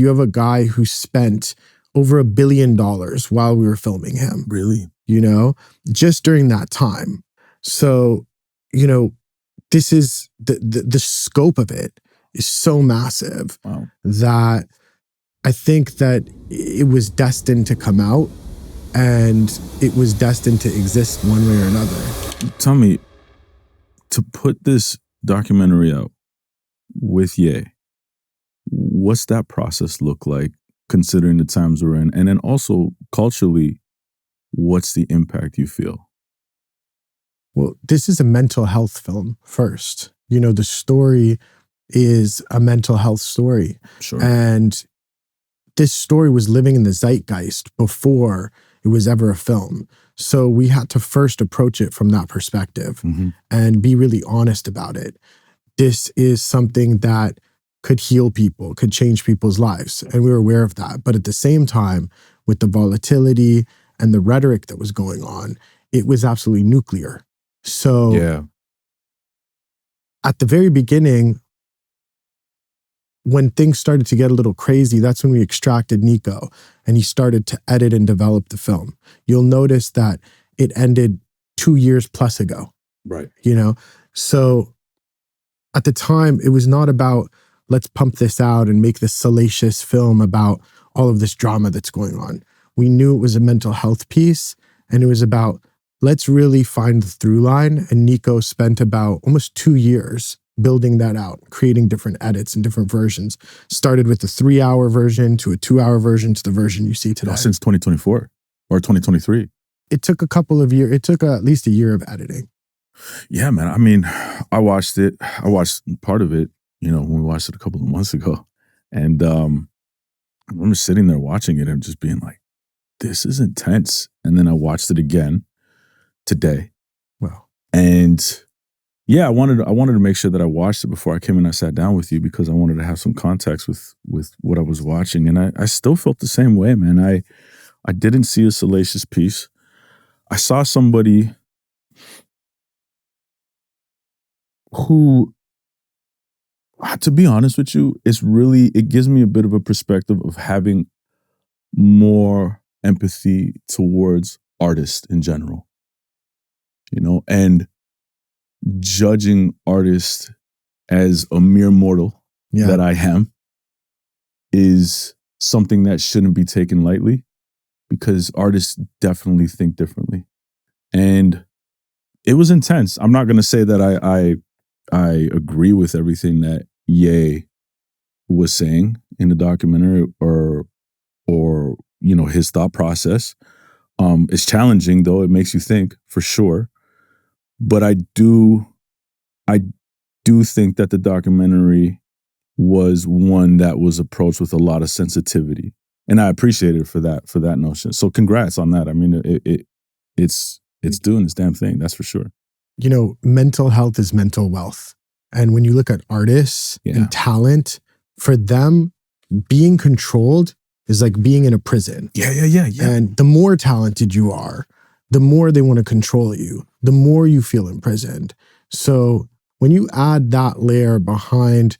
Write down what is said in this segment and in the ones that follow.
You have a guy who spent over $1 billion while we were filming him. Really? You know, just during that time. So, you know, this is the scope of it is so massive that I think that it was destined to come out and it was destined to exist one way or another. Tell me, to put this documentary out with Ye, what's that process look like considering the times we're in? And then also culturally, what's the impact you feel? Well, this is a mental health film first. You know, the story is a mental health story. Sure. And this story was living in the zeitgeist before it was ever a film. So we had to first approach it from that perspective and be really honest about it. This is something that could heal people, could change people's lives. And we were aware of that. But at the same time, with the volatility and the rhetoric that was going on, it was absolutely nuclear. So at the very beginning, when things started to get a little crazy, that's when we extracted Nico and he started to edit and develop the film. You'll notice that it ended 2 years plus ago. Right. You know, so at the time, it was not about let's pump this out and make this salacious film about all of this drama that's going on. We knew it was a mental health piece and it was about let's really find the through line. And Nico spent about almost 2 years building that out, creating different edits and different versions. Started with the 3-hour version to a 2-hour version to the version you see today. Since 2024 or 2023. It took a couple of years. It took at least a year of editing. Yeah, man. I mean, I watched it. I watched part of it, you know, when we watched it a couple of months ago. And I remember sitting there watching it and just being like, this is intense. And then I watched it again today. Wow. And yeah, I wanted to make sure that I watched it before I came and I sat down with you because I wanted to have some context with what I was watching. And I still felt the same way, man. I didn't see a salacious piece. I saw somebody who, to be honest with you, it gives me a bit of a perspective of having more empathy towards artists in general, you know, and judging artists as a mere mortal that I am is something that shouldn't be taken lightly because artists definitely think differently. And it was intense. I'm not going to say that I agree with everything that Ye was saying in the documentary or you know, his thought process. It's challenging though. It makes you think for sure. But I do think that the documentary was one that was approached with a lot of sensitivity. And I appreciate it for that notion. So congrats on that. I mean, it's doing its damn thing. That's for sure. You know, mental health is mental wealth. And when you look at artists and talent, for them, being controlled is like being in a prison. Yeah. And the more talented you are, the more they want to control you, the more you feel imprisoned. So when you add that layer behind,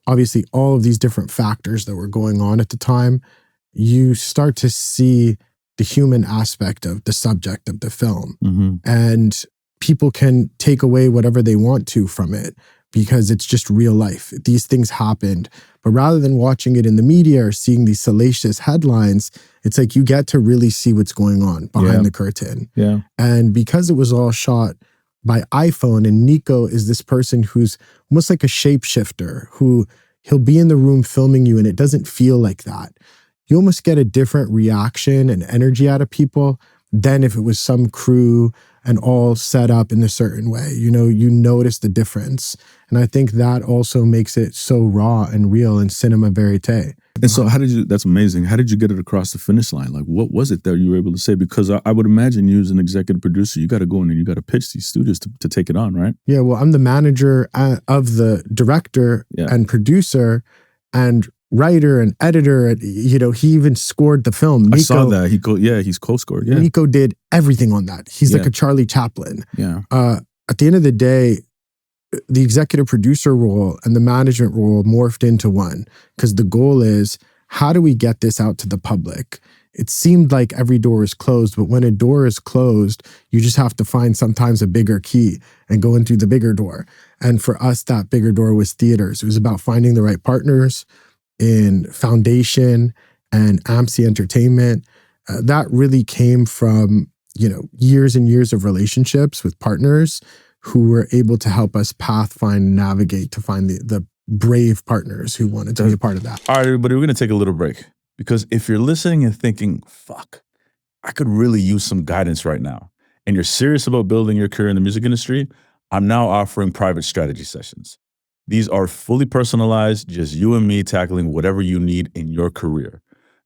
obviously, all of these different factors that were going on at the time, you start to see the human aspect of the subject of the film. And people can take away whatever they want to from it because it's just real life. These things happened. But rather than watching it in the media or seeing these salacious headlines, it's like you get to really see what's going on behind the curtain. Yeah. And because it was all shot by iPhone, and Nico is this person who's almost like a shapeshifter, who he'll be in the room filming you and it doesn't feel like that. You almost get a different reaction and energy out of people than if it was some crew and all set up in a certain way. You know, you notice the difference. And I think that also makes it so raw and real in cinema verite. And so that's amazing. How did you get it across the finish line? Like, what was it that you were able to say? Because I would imagine you as an executive producer, you got to go in and you got to pitch these studios to take it on, right? Yeah, well, I'm the manager of the director and producer and writer and editor. And, you know, he even scored the film. Nico, I saw that. He's co-scored. Yeah. Nico did everything on that. He's like a Charlie Chaplin. Yeah. At the end of the day, the executive producer role and the management role morphed into one because the goal is how do we get this out to the public? It seemed like every door is closed, but when a door is closed, you just have to find sometimes a bigger key and go in through the bigger door. And for us, that bigger door was theaters. It was about finding the right partners in Foundation and AMC Entertainment. That really came from, years and years of relationships with partners who were able to help us find, navigate to find the brave partners who wanted to be a part of that. All right, everybody, we're going to take a little break because if you're listening and thinking, fuck, I could really use some guidance right now, and you're serious about building your career in the music industry, I'm now offering private strategy sessions. These are fully personalized, just you and me tackling whatever you need in your career.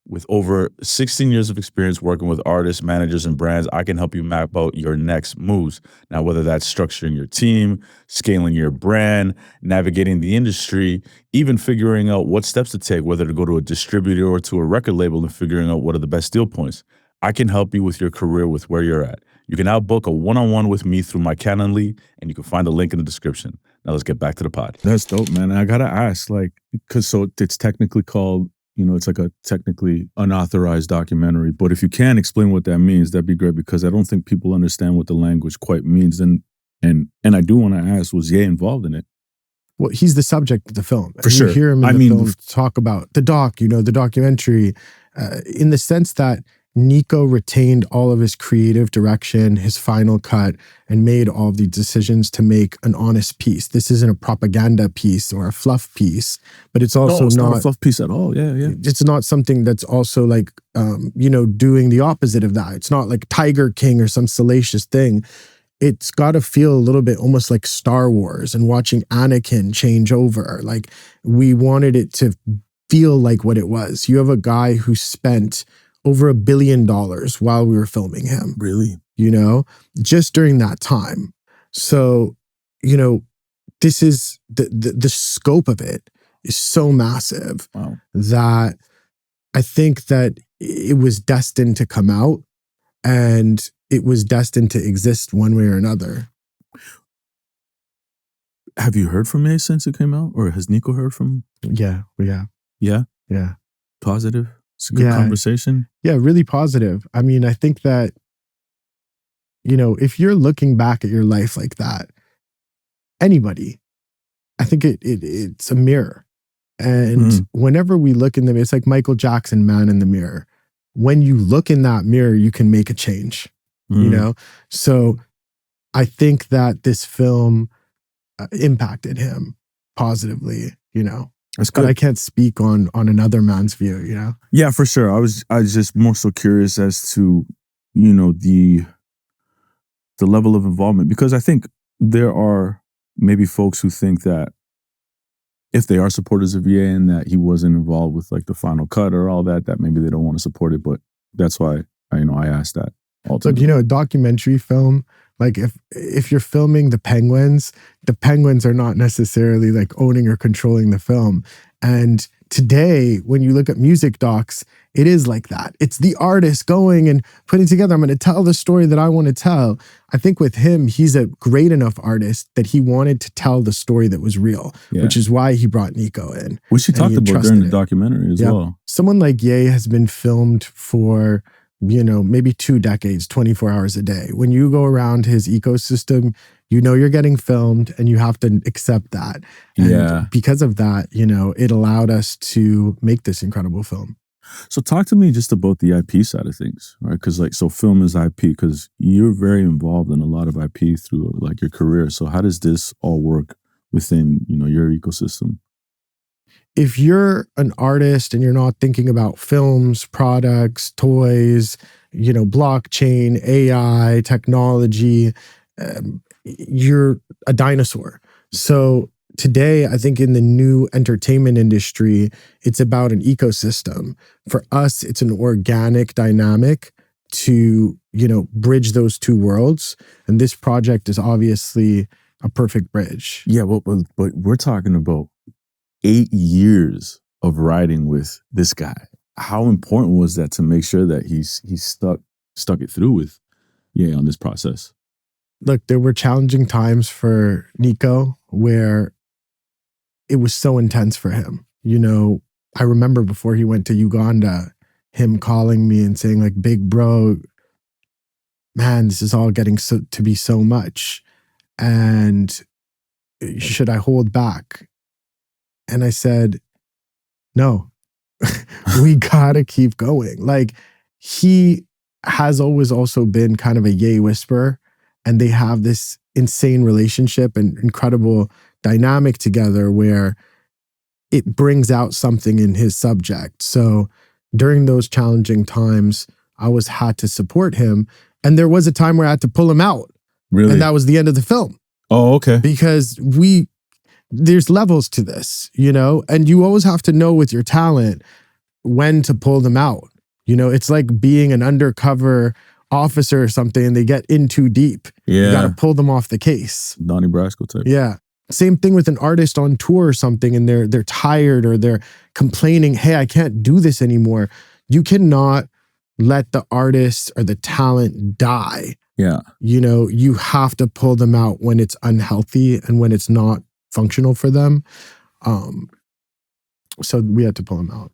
With over 16 years of experience working with artists, managers, and brands, I can help you map out your next moves. Now, whether that's structuring your team, scaling your brand, navigating the industry, even figuring out what steps to take, whether to go to a distributor or to a record label and figuring out what are the best deal points, I can help you with your career with where you're at. You can now book a one-on-one with me through my Calendly, and you can find the link in the description. Now let's get back to the pod. That's dope, man. And I gotta ask, because so it's technically called, it's like a technically unauthorized documentary. But if you can explain what that means, that'd be great, because I don't think people understand what the language quite means. And I do want to ask, was Ye involved in it? Well, he's the subject of the film. For sure. You hear him in the film talk about the documentary, in the sense that Nico retained all of his creative direction, his final cut, and made all of the decisions to make an honest piece. This isn't a propaganda piece or a fluff piece, but it's also not a fluff piece at all. Yeah. It's not something that's also like, doing the opposite of that. It's not like Tiger King or some salacious thing. It's got to feel a little bit almost like Star Wars and watching Anakin change over. Like, we wanted it to feel like what it was. You have a guy who spent over $1 billion while we were filming him. Really? Just during that time. So, this is the scope of it is so massive. Wow. That I think that it was destined to come out, and it was destined to exist one way or another. Have you heard from Ye since it came out, or has Nico heard from? Yeah, we have. Yeah? Yeah. Positive? It's a good conversation? Yeah, really positive. I mean, I think that, if you're looking back at your life like that, anybody, I think it's a mirror. And whenever we look in the mirror, it's like Michael Jackson, Man in the Mirror. When you look in that mirror, you can make a change, So I think that this film impacted him positively, That's good. But I can't speak on another man's view, Yeah, for sure. I was just more so curious as to, the level of involvement, because I think there are maybe folks who think that if they are supporters of Ye and that he wasn't involved with like the final cut or all that maybe they don't want to support it. But that's why I asked that. Ultimately. Look, a documentary film, like if you're filming the penguins are not necessarily like owning or controlling the film. And today, when you look at music docs, it is like that. It's the artist going and putting together, I'm going to tell the story that I want to tell. I think with him, he's a great enough artist that he wanted to tell the story that was real, which is why he brought Nico in. Which he talked about during the documentary as well. Someone like Ye has been filmed for, maybe 2 decades, 24 hours a day. When you go around his ecosystem, you're getting filmed and you have to accept that. And because of that, it allowed us to make this incredible film. So talk to me just about the IP side of things, right? Because so film is IP, because you're very involved in a lot of IP through like your career. So how does this all work within, your ecosystem? If you're an artist and you're not thinking about films, products, toys, blockchain, AI, technology, you're a dinosaur. So today, I think in the new entertainment industry, it's about an ecosystem. For us, it's an organic dynamic to, bridge those two worlds. And this project is obviously a perfect bridge. Yeah, but we're talking about 8 years of writing with this guy. How important was that to make sure that he's stuck it through with on this process? Look, there were challenging times for Nico where it was so intense for him. I remember before he went to Uganda, him calling me and saying like, big bro, man, this is all getting to be so much. And should I hold back? And I said, no, we gotta keep going. Like, he has always also been kind of a yay whisperer, and they have this insane relationship and incredible dynamic together where it brings out something in his subject. So during those challenging times, I always had to support him. And there was a time where I had to pull him out. Really? And that was the end of the film. Oh, okay. Because there's levels to this, you know, and you always have to know with your talent when to pull them out. You know, it's like being an undercover officer or something and they get in too deep. Yeah. You got to pull them off the case. Donnie Brasco type. Yeah. Same thing with an artist on tour or something and they're tired or they're complaining, hey, I can't do this anymore. You cannot let the artist or the talent die. Yeah. You know, you have to pull them out when it's unhealthy and when it's not functional for them. So we had to pull them out.